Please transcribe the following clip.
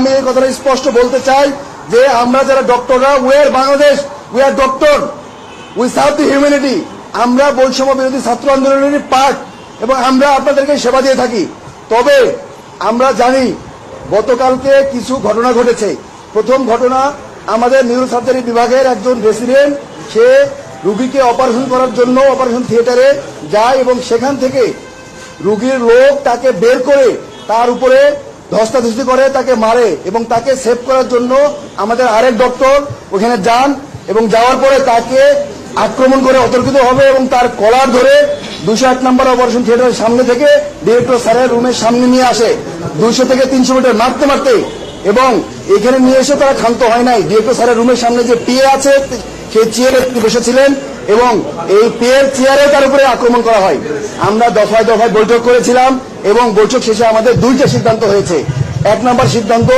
আমি এই কথাটা স্পষ্ট বলতে চাই যে আমরা যারা ডক্টররা, we are Bangladesh, we are doctor, we serve the humanity. আমরা বৈষম্য বিরোধী ছাত্র আন্দোলনের পার্ট এবং আমরা আপনাদেরকে সেবা দিয়ে থাকি। তবে আমরা জানি গতকালকে কিছু ঘটনা ঘটেছে। প্রথম ঘটনা, আমাদের নিউরোসার্জারি বিভাগের একজন রেসিডেন্ট, সে রুগীকে অপারেশন করার জন্য অপারেশন থিয়েটারে যায় এবং সেখান থেকে রুগীর লোক তাকে বের করে তার উপরে ধস্তাধস্তি করে, তাকে মারে এবং তাকে সেভ করার জন্য আমাদের আরেক ডক্টর ওখানে যান এবং যাওয়ার পরে তাকে আক্রমণ করে অতর্কিত হবে এবং তার কলার ধরে 208 নম্বর অপারেশন থিয়েটারের সামনে থেকে ডিরেক্টর স্যারের রুমের সামনে নিয়ে আসে 200 থেকে 300 মিটার মারতে মারতে, এবং এখানে নিয়ে এসে তারা ক্ষান্ত হয় নাই। ডিরেক্টর স্যারের রুমের সামনে যে পিএ আছে সেই চেয়ারে বসেছিলেন এবং এই পিএর চেয়ারে তার উপরে আক্রমণ করা হয়। আমরা দফায় দফায় বৈঠক করেছিলাম এবং বৈঠক শেষে আমাদের 2টা সিদ্ধান্ত হয়েছে। 1 নম্বর সিদ্ধান্ত,